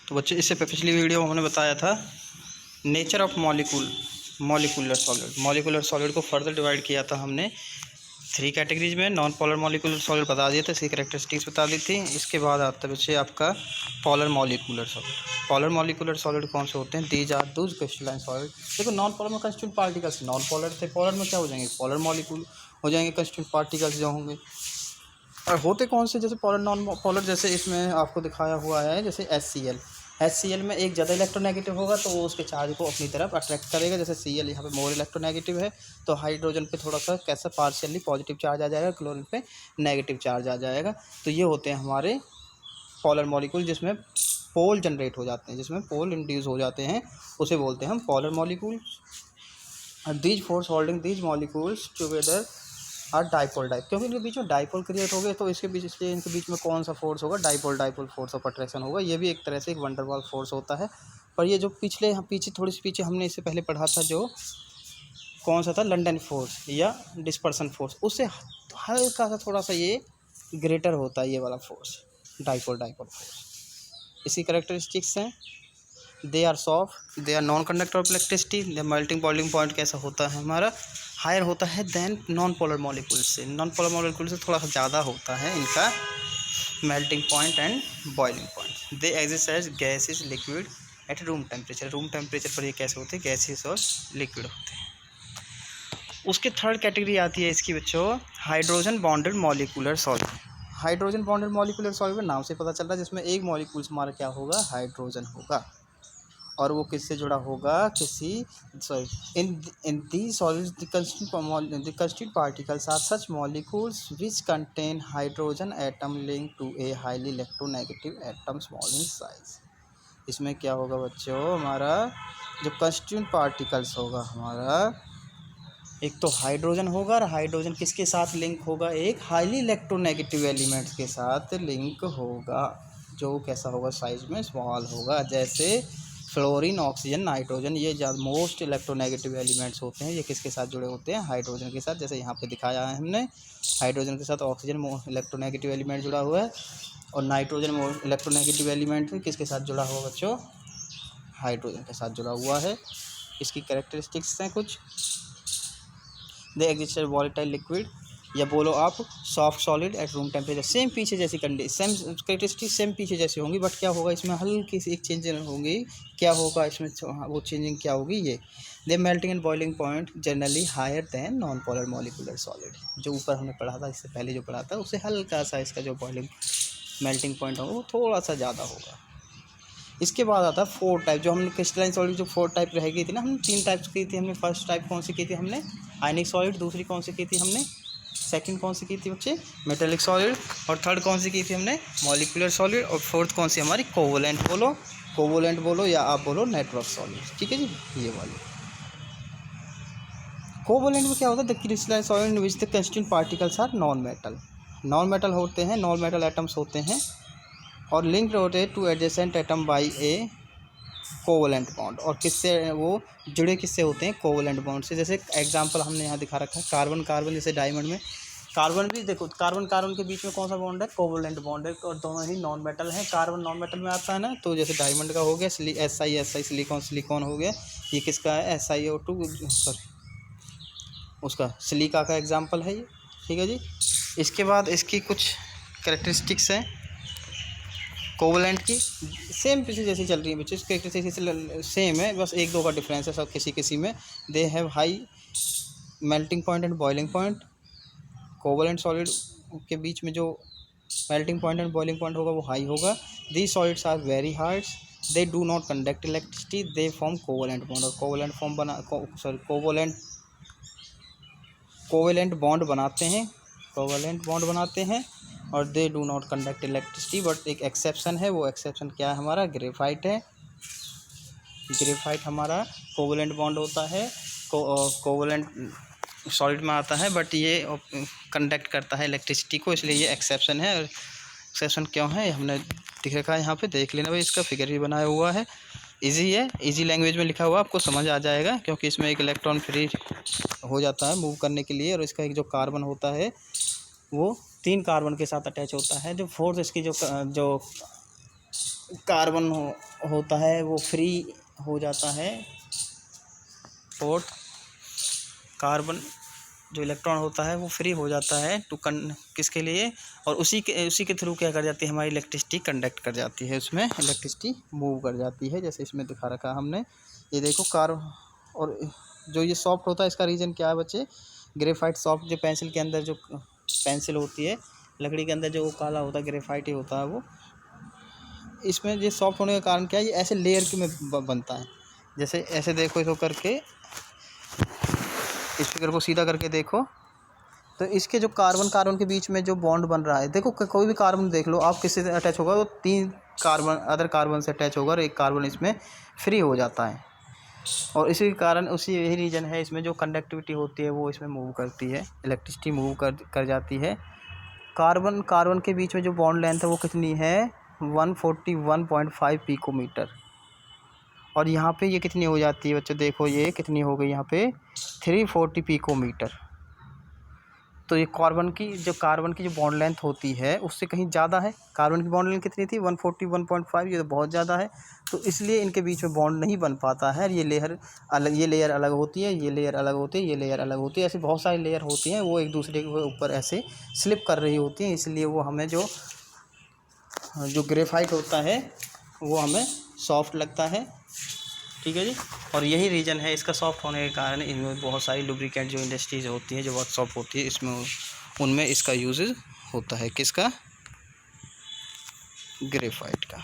तो बच्चे इससे पिछली वीडियो में हमने बताया था नेचर ऑफ मॉलिक्यूलर सॉलिड को फर्दर डिवाइड किया था हमने 3 कैटेगरीज में। नॉन पोलर मॉलिक्यूलर सॉलिड बता दिए थे, इसकी कैरेक्टरिस्टिक्स बता दी थी। इसके बाद आता है बच्चे आपका polar molecular solid. Polar molecular solid कौन से होते हैं? These are those crystalline solid. देखो नॉन पोलर में कंस्टिट्यूएंट पार्टिकल्स नॉन पोलर थे, पोलर में क्या हो जाएंगे? पोलर मॉलिक्यूल हो जाएंगे, कंस्टिट्यूएंट पार्टिकल्स जो होंगे। और होते कौन से? जैसे पोलर नॉन पोलर, जैसे इसमें आपको दिखाया हुआ है जैसे HCl में एक ज़्यादा इलेक्ट्रोनेगेटिव होगा तो वो उसके चार्ज को अपनी तरफ अट्रैक्ट करेगा। जैसे Cl यहाँ पे मोर इलेक्ट्रोनेगेटिव है तो हाइड्रोजन पे थोड़ा सा कैसा पार्शियली पॉजिटिव चार्ज आ जाएगा, क्लोरीन पे नेगेटिव चार्ज आ जाएगा। तो ये होते हैं हमारे पोलर मॉलिक्यूल जिसमें पोल जनरेट हो जाते हैं, जिसमें पोल इंड्यूस हो जाते हैं, उसे बोलते हैं हम polar molecule. These force holding these molecules together और डाइपोल क्योंकि इनके बीच में डाइपोल क्रिएट हो गए तो इसके बीच, इसलिए इनके बीच में कौन सा फोर्स होगा? डाइपोल फोर्स ऑफ अट्रैक्शन होगा। ये भी एक तरह से एक वंडरवॉल फोर्स होता है। पर ये जो पीछे हमने इससे पहले पढ़ा था, जो कौन सा था? लंदन फोर्स या डिस्पर्सन फोर्स, उससे हल्का सा थोड़ा सा ये ग्रेटर होता है ये वाला फोर्स, डाइपोल फोर्स। इसी कैरेक्टरिस्टिक्स हैं। They are soft, they are non conductor of electricity. Melting boiling point कैसा होता है हमारा? हायर होता है देन नॉन पोलर मॉलिक्यूल से। नॉन पोलर मॉलिक्यूल से थोड़ा सा ज़्यादा होता है इनका melting point and boiling point. They exist as gases liquid at room temperature. Room temperature पर ये कैसे होते हैं? गैसेस और लिक्विड होते हैं। उसके थर्ड कैटेगरी आती है इसकी बच्चों, hydrogen bonded molecular solid. Hydrogen bonded molecular solid नाम से पता चल रहा है, जिसमें एक मॉलिक्यूल हमारा क्या होगा? हाइड्रोजन होगा। और वो किससे जुड़ा होगा? In the solids the constituent particles are such molecules which contain hydrogen atom link to a highly electronegative atom small in size. इसमें क्या होगा बच्चों? हमारा जो कंस्टिट्यूएंट पार्टिकल्स होगा हमारा, एक तो हाइड्रोजन होगा, और हाइड्रोजन किसके साथ लिंक होगा? एक हाईली इलेक्ट्रोनेगेटिव एलिमेंट्स के साथ लिंक होगा, जो कैसा होगा? साइज में स्मॉल होगा। जैसे फ्लोरीन, ऑक्सीजन, नाइट्रोजन, ये ज़्यादा मोस्ट इलेक्ट्रोनेगेटिव एलिमेंट्स होते हैं। ये किसके साथ जुड़े होते हैं? हाइड्रोजन के साथ। जैसे यहाँ पे दिखाया है हमने, हाइड्रोजन के साथ ऑक्सीजन इलेक्ट्रोनेगेटिव एलिमेंट जुड़ा हुआ है, और नाइट्रोजन इलेक्ट्रोनेगेटिव एलिमेंट किसके साथ जुड़ा हुआ बच्चों? हाइड्रोजन के साथ जुड़ा हुआ है। इसकी कैरेक्टरिस्टिक्स हैं कुछ। दे एग्जिस्ट वॉलेटाइल लिक्विड, या बोलो आप soft solid at room temperature. Same पीछे जैसी सेम कैरेक्टरिस्टिक सेम पीछे जैसी होंगी, बट क्या होगा इसमें? हल्की सी एक चेंज होंगी। क्या होगा इसमें? वो चेंजिंग क्या होगी? ये they melting and boiling point generally higher than non polar molecular solid. जो ऊपर हमने पढ़ा था, इससे पहले जो पढ़ा था, उससे हल्का सा इसका जो बॉइलिंग मेल्टिंग पॉइंट होगा वो थोड़ा सा ज़्यादा होगा। इसके बाद आता है 4 टाइप। जो हमने क्रिस्टलाइन सॉलिड जो 4 टाइप रह गई थी ना, हमने 3 टाइप्स की थी। हमने फर्स्ट टाइप कौन सी की थी? हमने आयनिक सॉलिड। दूसरी कौन सी की थी हमने? सेकंड कौन सी की थी बच्चे? Metallic solid. और थर्ड कौन सी की थी हमने? Molecular solid. और फोर्थ कौन सी हमारी? कोवोलेंट बोलो या आप बोलो नेटवर्क सॉलिड। ठीक है जी, ये वाली। कोवोलेंट में क्या होता है? The crystalline solid in which the constituent particles are non metal होते हैं, नॉन मेटल एटम्स होते हैं, और लिंक्ड होते हैं two adjacent atom by A covalent bond. और किससे वो जुड़े? किससे होते हैं? कोवलेंट बॉन्ड से। जैसे एग्जांपल हमने यहाँ दिखा रखा है, कार्बन, जैसे डायमंड में कार्बन भी देखो, कार्बन के बीच में कौन सा बॉन्ड है? कोवलेंट बॉन्ड है, और दोनों ही नॉन मेटल हैं। कार्बन नॉन मेटल में आता है ना, तो जैसे डायमंड का हो गया SI सिलिकॉन हो गया। ये किसका है? SiO2, सॉरी उसका सिलिका का एग्जाम्पल है ये। ठीक है जी। इसके बाद इसकी कुछ कैरेक्टरिस्टिक्स हैं कोवलेंट की, सेम पीछे जैसी चल रही है बच्चे, कैरेक्टरिस्टिक्स सेम है, बस 1-2 का डिफरेंस है सब किसी में। They have high melting point and boiling point. Covalent solid के बीच में जो melting point and boiling point होगा वो हाई होगा। These solids are very hard, they do not conduct electricity, they form covalent bond. और कोवलेंट बॉन्ड बनाते हैं, और they do not conduct electricity. But एक एक्सेप्शन है, वो एक्सेप्शन क्या है हमारा? ग्रेफाइट है। ग्रेफाइट हमारा कोवलेंट बॉन्ड होता है, कोवलेंट सॉलिड में आता है, बट ये कंडक्ट करता है इलेक्ट्रिसिटी को, इसलिए ये एक्सेप्शन है। और एक्सेप्शन क्यों है हमने दिख रखा है यहाँ पे, देख लेना भाई। इसका फिगर भी बनाया हुआ है, इजी है, इजी लैंग्वेज में लिखा हुआ, आपको समझ आ जाएगा, क्योंकि इसमें एक इलेक्ट्रॉन फ्री हो जाता है मूव करने के लिए। और इसका एक जो कार्बन होता है वो 3 कार्बन के साथ अटैच होता है। जो फोर्थ इसकी जो कार्बन होता है वो फ्री हो जाता है, और कार्बन जो इलेक्ट्रॉन होता है वो फ्री हो जाता है किसके लिए, और उसी के थ्रू क्या कर जाती है, हमारी इलेक्ट्रिसिटी कंडक्ट कर जाती है, उसमें इलेक्ट्रिसिटी मूव कर जाती है। जैसे इसमें दिखा रखा हमने, ये देखो और जो ये सॉफ्ट होता है इसका रीज़न क्या है बच्चे, ग्रेफाइट सॉफ्ट, जो पेंसिल के अंदर जो पेंसिल होती है, लकड़ी के अंदर जो काला होता है ग्रेफाइट ही होता है वो। इसमें ये सॉफ्ट होने का कारण क्या है, ये ऐसे लेयर के में बनता है। जैसे ऐसे देखो इसको करके, इस फिगर को सीधा करके देखो, तो इसके जो कार्बन के बीच में जो बॉन्ड बन रहा है, देखो कोई भी कार्बन देख लो आप, किससे अटैच होगा, तो 3 कार्बन अदर कार्बन से अटैच होगा और एक कार्बन इसमें फ्री हो जाता है। और इसी कारण यही रीज़न है, इसमें जो कंडक्टिविटी होती है वो इसमें मूव करती है, इलेक्ट्रिसिटी मूव कर जाती है। कार्बन के बीच में जो बॉन्ड लेंथ है वो कितनी है, 141.5 पिकोमीटर। और यहाँ पे ये कितनी हो जाती है बच्चों, देखो ये कितनी हो गई यहाँ पे, 340 पिकोमीटर। तो ये कार्बन की जो बॉन्ड लेंथ होती है उससे कहीं ज़्यादा है। कार्बन की बॉन्ड लेंथ कितनी थी, 141.5, ये तो बहुत ज़्यादा है। तो इसलिए इनके बीच में बॉन्ड नहीं बन पाता है। ये लेयर अलग होती है, ये लेयर अलग होती है, ये लेयर अलग होती है, ऐसी बहुत सारी लेयर होती हैं, वो एक दूसरे के ऊपर ऐसे स्लिप कर रही होती हैं। इसलिए वो हमें जो ग्रेफाइट होता है वो हमें सॉफ्ट लगता है, ठीक है जी। और यही रीज़न है इसका सॉफ्ट होने के कारण, इनमें बहुत सारी लुब्रिकेंट जो इंडस्ट्रीज़ होती हैं जो बहुत सॉफ्ट होती है, इसमें उनमें इसका यूज़ होता है, किसका, ग्रेफाइट का।